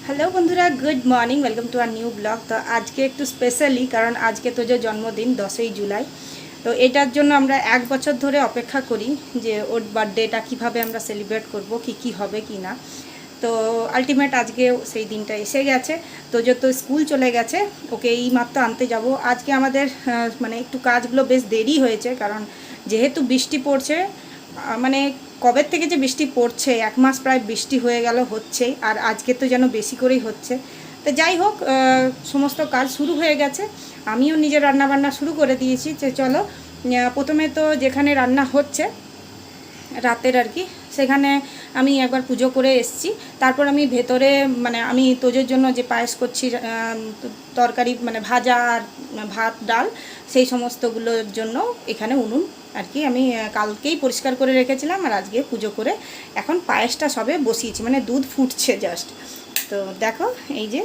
Hello বন্ধুরা, good morning, welcome to our new blog. তো আজকে একটু স্পেশালি, কারণ আজকে তো যে জন্মদিন 10ই জুলাই। তো এটার জন্য আমরা 1 বছর ধরে অপেক্ষা করি যে ওর বার্থডেটা কীভাবে আমরা সেলিব্রেট করব, কি হবে কি না। তো আলটিমেট আজকে সেই দিনটা এসে গেছে। তো যত স্কুল চলে গেছে, ওকে এই মাত্র আনতে যাব। আজকে আমাদের মানে একটু কাজগুলো বেশ দেরি হয়েছে, কারণ যেহেতু বৃষ্টি পড়ছে, মানে কবের থেকে যে বৃষ্টি পড়ছে, 1 মাস প্রায় বৃষ্টি হয়ে গেল হচ্ছেই, আর আজকে তো যেন বেশি করেই হচ্ছে। তো যাই হোক, সমস্ত কাজ শুরু হয়ে গেছে। আমিও নিজের রান্নাবান্না শুরু করে দিয়েছি। যে চলো, প্রথমে তো যেখানে রান্না হচ্ছে রাতের আর কি, সেখানে আমি একবার পুজো করে এসেছি। তারপর আমি ভেতরে, মানে আমি তোজোর জন্য যে পায়েস করছি, তরকারি মানে ভাজা আর ভাত ডাল, সেই সমস্তগুলোর জন্য এখানে উনুন আর কি আমি কালকেই পরিষ্কার করে রেখেছিলাম, আর আজকে পুজো করে এখন পায়েসটা সবে বসিয়েছি, মানে দুধ ফুটছে জাস্ট। তো দেখো, এই যে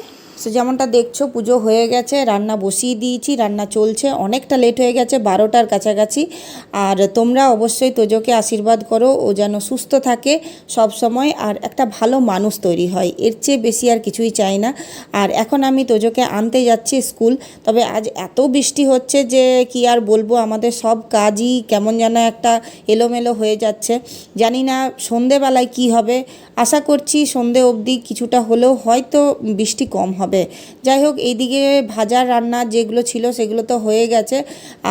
যেমনটা দেখছো, পুজো হয়ে গেছে, রান্না বসিয়ে দিয়েছি, রান্না চলছে, অনেকটা লেট হয়ে গেছে, 12টার কাছাকাছি। আর তোমরা অবশ্যই তোজোকে আশীর্বাদ করো, ও যেন সুস্থ থাকে সব সময়, আর একটা ভালো মানুষ তৈরি হয়, এর চেয়ে বেশি আর কিছুই চাই না। আর এখন আমি তোজোকে আনতে যাচ্ছি স্কুল। তবে আজ এত বৃষ্টি হচ্ছে যে কি আর বলবো, আমাদের সব কাজই কেমন যেন একটা এলোমেলো হয়ে যাচ্ছে। জানি না সন্ধেবেলায় কি হবে, আশা করছি সন্ধে অবধি কিছুটা হলেও হয়তো বৃষ্টি কম হবে। যাই হোক, এইদিকে ভাজার রান্না যেগুলো ছিল সেগুলো তো হয়ে গেছে।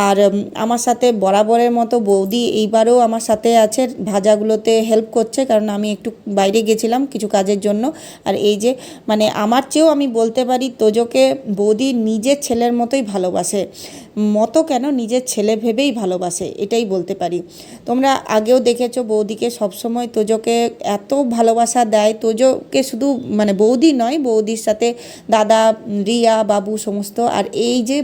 আর আমার সাথে বরাবরের মতো বৌদি এইবারও আমার সাথে আছে, ভাজাগুলোতে হেল্প করছে, কারণ আমি একটু বাইরে গেছিলাম কিছু কাজের জন্য। আর এই যে, মানে আমার চেয়েও আমি বলতে পারি তোজোকে বৌদি নিজের ছেলের মতোই ভালোবাসে, মতো কেন, নিজের ছেলে ভেবেই ভালোবাসে, এটাই বলতে পারি। তোমরা আগেও দেখেছো বৌদিকে সবসময় তোজোকে এত ভালোবাসা দেয়। তোজোকে শুধু মানে বৌদি নয়, বৌদির সাথে দাদা, রিয়া, বাবু সমস্ত। আর এই যে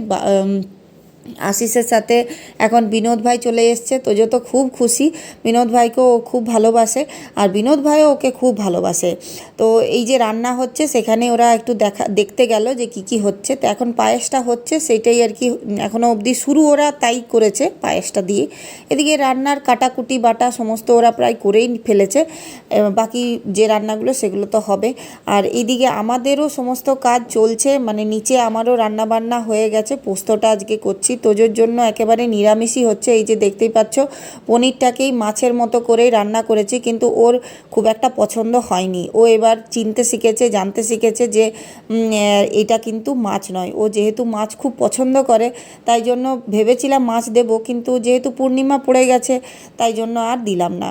আশিসের সাথে এখন বিনোদ ভাই চলে এসছে, তোজো তো খুব খুশি। বিনোদ ভাইকেও ও খুব ভালোবাসে, আর বিনোদ ভাইও ওকে খুব ভালোবাসে। তো এই যে রান্না হচ্ছে, সেখানে ওরা একটু দেখতে গেল যে কি হচ্ছে। তো এখন পায়েসটা হচ্ছে, সেটাই আর কি এখনও অবধি শুরু ওরা তাই করেছে পায়েসটা দিয়ে। এদিকে রান্নার কাটাকুটি বাটা সমস্ত ওরা প্রায় করেই ফেলেছে, বাকি যে রান্নাগুলো সেগুলো তো হবে। আর এইদিকে আমাদেরও সমস্ত কাজ চলছে, মানে নিচে আমারও রান্না বান্না হয়ে গেছে। পোস্তটা আজকে করছি, তোজোর জন্য একেবারে নিরামিষই হচ্ছে। এই যে দেখতেই পাচ্ছ, পনিরটাকেই মাছের মতো করেই রান্না করেছি, কিন্তু ওর খুব একটা পছন্দ হয়নি। ও এবার চিনতে শিখেছে, জানতে শিখেছে যে এটা কিন্তু মাছ নয়। ও যেহেতু মাছ খুব পছন্দ করে, তাই জন্য ভেবেছিলাম মাছ দেবো, কিন্তু যেহেতু পূর্ণিমা পড়ে গেছে, তাই জন্য আর দিলাম না।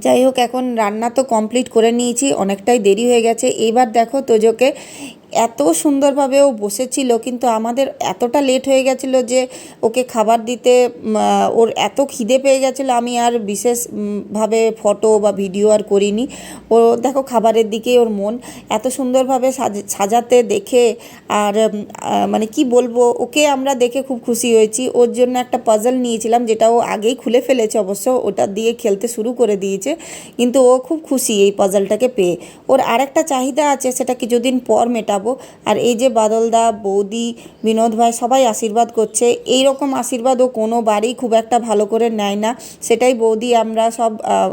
যাই হোক, এখন রান্না তো কমপ্লিট করে নিয়েছি, অনেকটাই দেরি হয়ে গেছে। এবার দেখো তোজোকে এত সুন্দরভাবে ও বসেছিল, কিন্তু আমাদের এতটা লেট হয়ে গেছিলো যে ওকে খাবার দিতে ওর এত খিদে পেয়ে গেছিলো, আমি আর বিশেষভাবে ফটো বা ভিডিও আর করিনি। ও দেখো খাবারের দিকে ওর মন, এত সুন্দরভাবে সাজাতে দেখে। আর মানে কি বলবো, ওকে আমরা দেখে খুব খুশি হয়েছি। ওর জন্য একটা পাজল নিয়েছিলাম, যেটা ও আগেই খুলে ফেলেছে অবশ্য, ওটা দিয়ে খেলতে শুরু করে দিয়েছে, কিন্তু ও খুব খুশি এই পাজলটাকে পেয়ে। ওর আরেকটা চাহিদা আছে, সেটা কিছুদিন পর মেটাবো। আর এই যে বাদলদা, বৌদি, বিনোদ ভাই সবাই আশীর্বাদ করছে। এই রকম আশীর্বাদ ও কোনো বারেই খুব একটা ভালো করে নেয় না, সেটাই বৌদি আমরা সব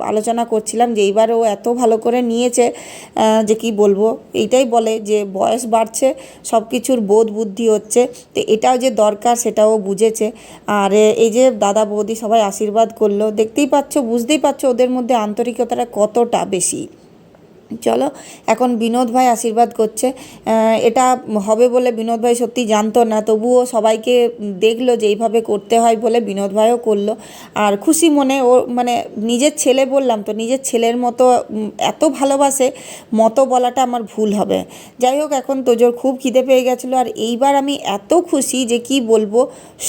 আলোচনা করছিলাম যে এইবার ও এত ভালো করে নিয়েছে যে কি বলবো। এইটাই বলে যে বয়স বাড়ছে, সব কিছুর বোধ বুদ্ধি হচ্ছে, তো এটাও যে দরকার সেটাও বুঝেছে। আর এই যে দাদা বৌদি সবাই আশীর্বাদ করলো, দেখতেই পাচ্ছ, বুঝতেই পারছো ওদের মধ্যে আন্তরিকতাটা কতটা বেশি। চলো, এখন বিনোদ ভাই আশীর্বাদ করছে। এটা হবে বলে বিনোদ ভাই সত্যি জানতো না, তবুও সবাইকে দেখলো যে এইভাবে করতে হয় বলে বিনোদ ভাইও করলো। আর খুশি মনে, ও মানে নিজের ছেলে, বললাম তো নিজের ছেলের মতো এত ভালোবাসে, মতো বলাটা আমার ভুল হবে। যাই হোক, এখন তোজোর খুব খিদে পেয়ে গেছিলো, আর এইবার আমি এত খুশি যে কি বলবো।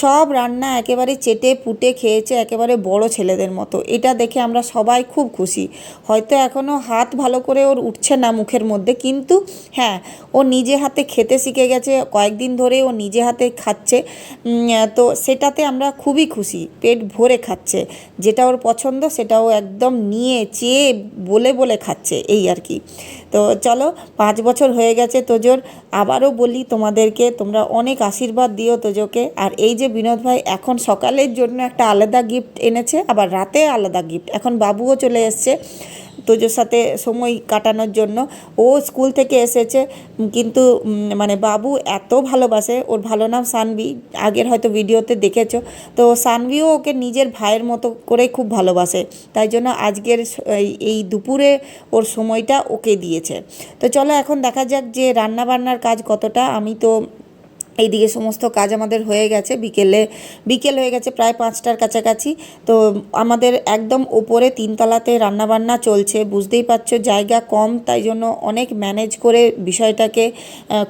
সব রান্না একেবারে চেটে পুটে খেয়েছে, একেবারে বড় ছেলেদের মতো। এটা দেখে আমরা সবাই খুব খুশি। হয়তো এখনও হাত ভালো করে ওর ওর উঠছে না মুখের মধ্যে, কিন্তু হ্যাঁ ও নিজে হাতে খেতে শিখে গেছে, কয়েকদিন ধরে ও নিজে হাতে খাচ্ছে। তো সেটাতে আমরা খুবই খুশি, পেট ভরে খাচ্ছে, যেটা ওর পছন্দ সেটা ও একদম নিয়ে চেয়ে বলে বলে খাচ্ছে, এই আর কি। তো চলো, 5 বছর হয়ে গেছে তোজোর। আবারও বলি তোমাদেরকে, তোমরা অনেক আশীর্বাদ দিও তোজোকে। আর এই যে বিনোদ ভাই এখন সকালের জন্য একটা আলাদা গিফট এনেছে, আবার রাতে আলাদা গিফট, এখন বাবুও চলে এসছে তোজোর সাথে সময় কাটানোর জন্য। ও স্কুল থেকে এসেছে, কিন্তু মানে বাবু এত ভালোবাসে, ওর ভালো নাম সানভি, আগের হয়তো ভিডিওতে দেখেছো। তো সানভিও ওকে নিজের ভাইয়ের মতো করে খুব ভালোবাসে, তাই জন্য আজকের এই দুপুরে ওর সময়টা ওকে দিয়েছে। তো চলো এখন দেখা যাক যে রান্না বান্নার কাজ কতটা। আমি তো এইদিকে সমস্ত কাজ আমাদের হয়ে গেছে, বিকেল হয়ে গেছে প্রায় 5টার কাছাকাছি। তো আমাদের একদম ওপরে 3তলাতে রান্নাবান্না চলছে, বুঝতেই পারছো জায়গা কম, তাই জন্য অনেক ম্যানেজ করে বিষয়টাকে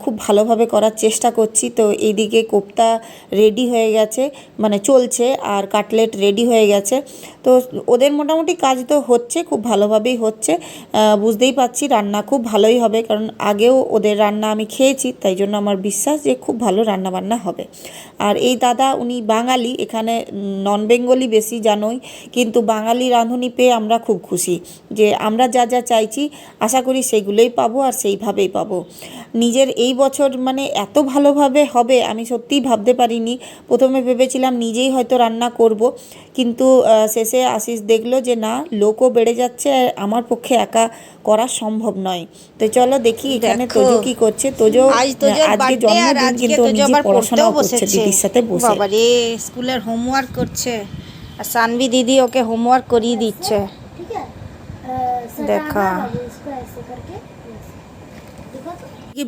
খুব ভালোভাবে করার চেষ্টা করছি। তো এইদিকে কোপ্তা রেডি হয়ে গেছে, মানে চলছে, আর কাটলেট রেডি হয়ে গেছে। তো ওদের মোটামুটি কাজ তো হচ্ছে, খুব ভালোভাবেই হচ্ছে। বুঝতেই পারছি রান্না খুব ভালোই হবে, কারণ আগেও ওদের রান্না আমি খেয়েছি, তাই জন্য আমার বিশ্বাস যে খুব ভালো রান্নাবান্না হবে। আর এই দাদা উনি বাঙালি, এখানে নন বেঙ্গলি বেশি জানোই, কিন্তু বাঙালি রাঁধুনি পেয়ে আমরা খুব খুশি যে আমরা যা যা চাইছি আশা করি সেইগুলোই পাবো, আর সেইভাবেই পাবো। নিজের এই বছর মানে এত ভালোভাবে হবে আমি সত্যিই ভাবতে পারিনি। প্রথমে ভেবেছিলাম নিজেই হয়তো রান্না করব, কিন্তু শেষে আশিস দেখলো যে না, লোকও বেড়ে যাচ্ছে, আর আমার পক্ষে একা করা সম্ভব নয়। তো চলো দেখি এখানে তোজো কি করছে। তোজো আজকে জন্মদিন, কিন্তু ও নিজে পড়াশোনাও করছে দিদির সাথে বসে। বাবা রে, স্কুলের হোমওয়ার্ক করছে, আর সানভি দিদি ওকে হোমওয়ার্ক করিয়ে দিচ্ছে। দেখা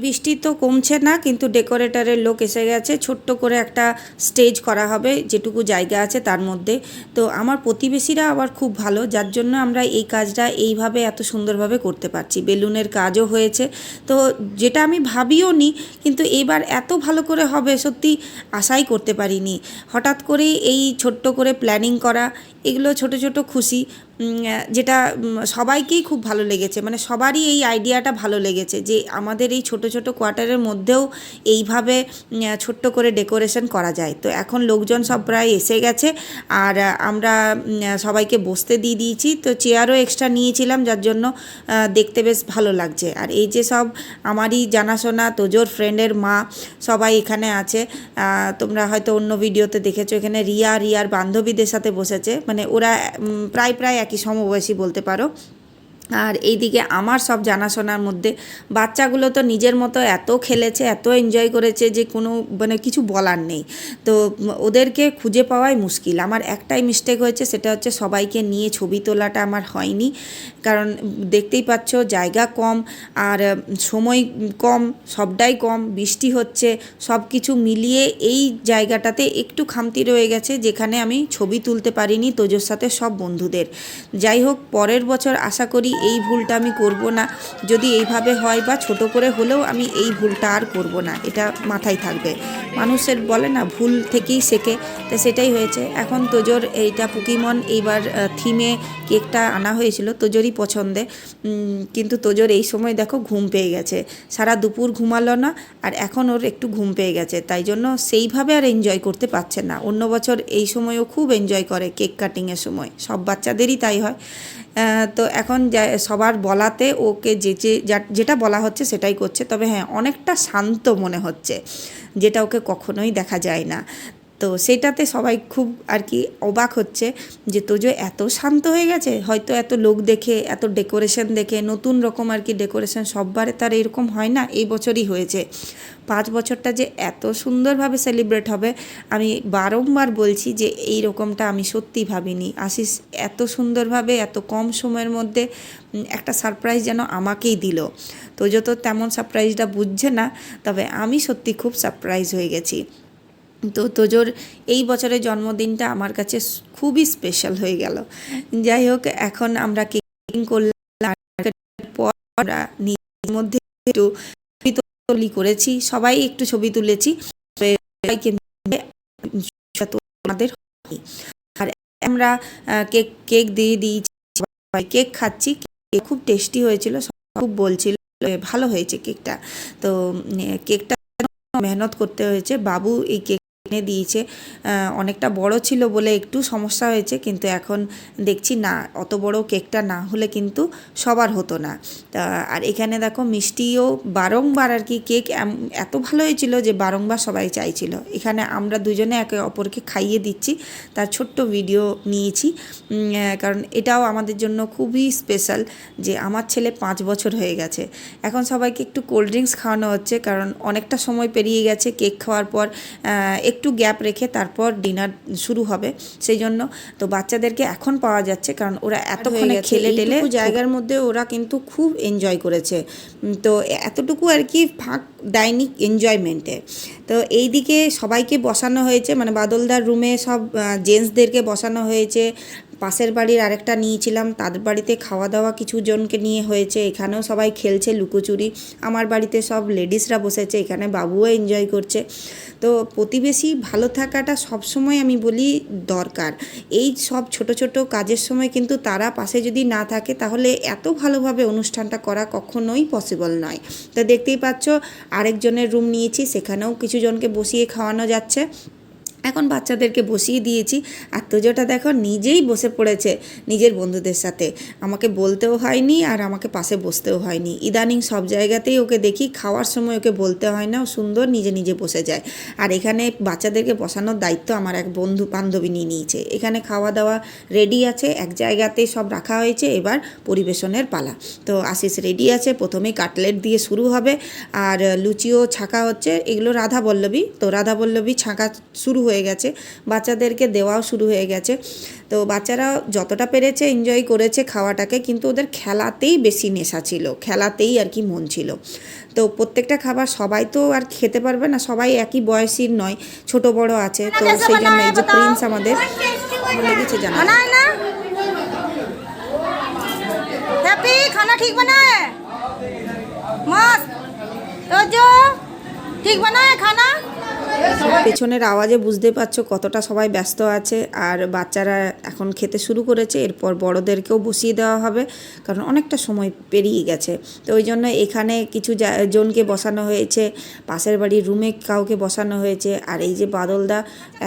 বৃষ্টি তো কমছে না, কিন্তু ডেকোরেটরের লোক এসে গেছে, ছোট্ট করে একটা স্টেজ করা হবে যেটুকু জায়গা আছে তার মধ্যে। তো আমার প্রতিবেশীরা আবার খুব ভালো, যার জন্য আমরা এই কাজটা এইভাবে এত সুন্দরভাবে করতে পারছি। বেলুনের কাজও হয়েছে, তো যেটা আমি ভাবিও নি, কিন্তু এবার এত ভালো করে হবে সত্যি আশাই করতে পারিনি। হঠাৎ করেই এই ছোট্ট করে প্ল্যানিং করা, এগুলো ছোট ছোট খুশি, যেটা সবাইকেই খুব ভালো লেগেছে, মানে সবারই এই আইডিয়াটা ভালো লেগেছে যে আমাদের এই ছোট ছোট কোয়ার্টারের মধ্যেও এইভাবে ছোট্ট করে ডেকোরেশন করা যায়। তো এখন লোকজন সব প্রায় এসে গেছে, আর আমরা সবাইকে বসতে দিয়ে দিয়েছি। তো চেয়ারও এক্সট্রা নিয়েছিলাম, যার জন্য দেখতে বেশ ভালো লাগছে। আর এই যে সব আমারই জানাশোনা তোজোর ফ্রেন্ডের মা সবাই এখানে আছে, তোমরা হয়তো অন্য ভিডিওতে দেখেছো, এখানে রিয়ার বান্ধবীদের সাথে বসেছে, মানে ওরা প্রায় একই সমবয়সী বলতে পারো। আর এইদিকে আমার সব জানাশোনার মধ্যে বাচ্চাগুলো তো নিজের মতো এত খেলেছে, এত এনজয় করেছে যে কোনো মানে কিছু বলার নেই। তো ওদেরকে খুঁজে পাওয়াই মুশকিল। আমার একটাই মিস্টেক হয়েছে, সেটা হচ্ছে সবাইকে নিয়ে ছবি তোলাটা আমার হয়নি, কারণ দেখতেই পাচ্ছ জায়গা কম, আর সময় কম, সবটাই কম, বৃষ্টি হচ্ছে, সব কিছু মিলিয়ে এই জায়গাটাতে একটু খামতি রয়ে গেছে, যেখানে আমি ছবি তুলতে পারিনি তোজোর সাথে সব বন্ধুদের। যাই হোক, পরের বছর আশা করি এই ভুলটা আমি করব না। যদি এইভাবে হয় বা ছোট করে হলেও আমি এই ভুলটা আর করব না, এটা মাথায় থাকবে। মানুষের বলে না ভুল থেকেই শেখে, তো সেটাই হয়েছে। এখন তোজোর এইটা পোকিমন এইবার থিমে কেকটা আনা হয়েছিল, তোজোরই পছন্দে, কিন্তু তোজোর এই সময় দেখো ঘুম পেয়ে গেছে, সারা দুপুর ঘুমালো না, আর এখন ওর একটু ঘুম পেয়ে গেছে, তাই জন্য সেইভাবে আর এনজয় করতে পারছে না। অন্য বছর এই সময়ও খুব এনজয় করে কেক কাটিংয়ের সময়, সব বাচ্চাদেরই তাই হয়। তো এখন সবার বলাতে ওকে যেটা বলা হচ্ছে সেটাই করছে, তবে হ্যাঁ অনেকটা শান্ত মনে হচ্ছে, যেটা ওকে কখনোই দেখা যায় না। তো সেটাতে সবাই খুব আর কি অবাক হচ্ছে যে তোজো এত শান্ত হয়ে গেছে, হয়তো এত লোক দেখে, এত ডেকোরেশন দেখে, নতুন রকম আর কি ডেকোরেশন, সববারে তার এরকম হয় না, এই বছরই হয়েছে। 5 বছরটা যে এত সুন্দরভাবে সেলিব্রেট হবে আমি বারংবার বলছি যে এই রকমটা আমি সত্যিই ভাবিনি। আশিস এত সুন্দরভাবে এত কম সময়ের মধ্যে একটা সারপ্রাইজ যেন আমাকেই দিল। তোজো তো তেমন সারপ্রাইজটা বুঝছে না, তবে আমি সত্যি খুব সারপ্রাইজ হয়ে গেছি। তো তোজোর এই বছরের জন্মদিনটা আমার কাছে খুবই স্পেশাল হয়ে গেল। যাই হোক, এখন আমরা কেকিং করলাম, পর আমরা নিজের মধ্যে একটু ছবি করেছি, সবাই একটু ছবি তুলেছি, সবাইকে আমাদের আর আমরা কেক দিয়ে দিয়েছি, কেক খাচ্ছি, কেক খুব টেস্টি হয়েছিল, খুব বলছিল ভালো হয়েছে কেকটা। তো কেকটা মেহনত করতে হয়েছে, বাবু এই কেক এনে দিয়েছে। অনেকটা বড় ছিল বলে একটু সমস্যা হয়েছে, কিন্তু এখন দেখছি না অত বড় কেকটা না হলে কিন্তু সবার হতো না। তা আর এখানে দেখো মিষ্টিও বারংবার আর কি কেক এত ভালো হয়েছিল যে বারংবার সবাই চাইছিল। এখানে আমরা দুজনে একে অপরকে খাইয়ে দিচ্ছি, তার ছোট্ট ভিডিও নিয়েছি, কারণ এটাও আমাদের জন্য খুবই স্পেশাল যে আমার ছেলে 5 বছর হয়ে গেছে। এখন সবাইকে একটু কোল্ড ড্রিঙ্কস খাওয়ানো হচ্ছে, কারণ অনেকটা সময় পেরিয়ে গেছে। কেক খাওয়ার পর একটু গ্যাপ রেখে তারপর ডিনার শুরু হবে, সেই জন্য তো বাচ্চাদেরকে এখন পাওয়া যাচ্ছে, কারণ ওরা এতক্ষণে খেলে টেলে জায়গার মধ্যে ওরা কিন্তু খুব এনজয় করেছে। তো এতটুকু আর কি ফাঁক দেয়নি এনজয়মেন্টে। তো এই দিকে সবাইকে বসানো হয়েছে, মানে বাদলদার রুমে সব জেন্টসদেরকে বসানো হয়েছে। পাশের বাড়ির আরেকটা নিয়েছিলাম, তাদের বাড়িতে খাওয়া দাওয়া কিছু জনকে নিয়ে হয়েছে, এখানেও সবাই খেলছে লুকোচুরি। আমার বাড়িতে সব লেডিসরা বসেছে, এখানে বাবুও এনজয় করছে। তো প্রতিবেশী ভালো থাকাটা সবসময় আমি বলি দরকার। এই সব ছোট ছোট কাজের সময় কিন্তু তারা পাশে যদি না থাকে তাহলে এত ভালোভাবে অনুষ্ঠানটা করা কখনোই পসিবল নয়। তো দেখতেই পাচ্ছ আরেকজনের রুম নিয়েছি, সেখানেও কিছু জনকে বসিয়ে খাওয়ানো যাচ্ছে। এখন বাচ্চাদেরকে বসিয়ে দিয়েছি, আর তোজোটা দেখো নিজেই বসে পড়েছে নিজের বন্ধুদের সাথে। আমাকে বলতেও হয়নি আর আমাকে পাশে বসতেও হয়নি। ইদানিং সব জায়গাতেই ওকে দেখি, খাওয়ার সময় ওকে বলতে হয় না, ও সুন্দর নিজে নিজে বসে যায়। আর এখানে বাচ্চাদেরকে বসানোর দায়িত্ব আমার এক বন্ধু বান্ধবী নিয়ে নিয়েছে। এখানে খাওয়া দাওয়া রেডি আছে, এক জায়গাতেই সব রাখা হয়েছে, এবার পরিবেশনের পালা। তো আশিস রেডি আছে, প্রথমেই কাটলেট দিয়ে শুরু হবে, আর লুচিও ছাঁকা হচ্ছে। এগুলো রাধা বল্লভী, তো রাধা বল্লভী ছাঁকা শুরু হয়ে গেছে, বাচ্চাদেরকে দেওয়াও শুরু হয়ে গেছে। তো বাচ্চারা যতটা পেরেছে এনজয় করেছে খাওয়াটাকে, কিন্তু ওদের খেলাতেই বেশি নেশা ছিল, খেলাতেই আর কি মন ছিল। তো প্রত্যেকটা খাবার সবাই তো আর খেতে পারবে না, সবাই একই বয়সীর নয়, ছোট বড় আছে। তো সেই জন্য এই যে প্রিন্স আমাদের লেগেছে জানা না হ্যাপি খানা ঠিক বানায় মস্ত তোজো ঠিক বানায় খানা। পেছনের আওয়াজে বুঝতে পারছো কতটা সবাই ব্যস্ত আছে। আর বাচ্চারা এখন খেতে শুরু করেছে, এরপর বড়দেরকেও বসিয়ে দেওয়া হবে, কারণ অনেকটা সময় পেরিয়ে গেছে। তো ওই জন্য এখানে কিছু জনকে বসানো হয়েছে, পাশের বাড়ির রুমে কাউকে বসানো হয়েছে। আর এই যে বাদলদা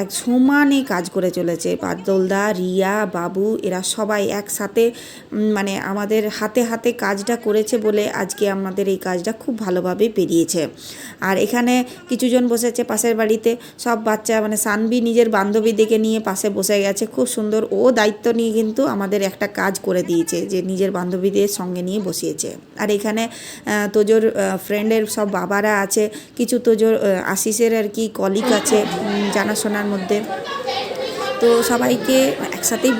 এক সমানে কাজ করে চলেছে, বাদলদা, রিয়া, বাবু এরা সবাই একসাথে মানে আমাদের হাতে হাতে কাজটা করেছে বলে আজকে আমাদের এই কাজটা খুব ভালোভাবে পেরিয়েছে। আর এখানে কিছুজন বসেছে পাশের বাড়িতে, সব বাচ্চা মানে সানবি নিজের বান্ধবীদেরকে নিয়ে পাশে বসে গেছে, খুব সুন্দর। ও দায়িত্ব নিয়ে কিন্তু আমাদের একটা কাজ করে দিয়েছে, যে নিজের বান্ধবীদের সঙ্গে নিয়ে বসিয়েছে। আর এখানে তোজোর ফ্রেন্ডের সব বাবারা আছে, কিছু তোজোর আশিসের আর কি কলিগ আছে জানাশোনার মধ্যে। তো সবাইকে একসাথেই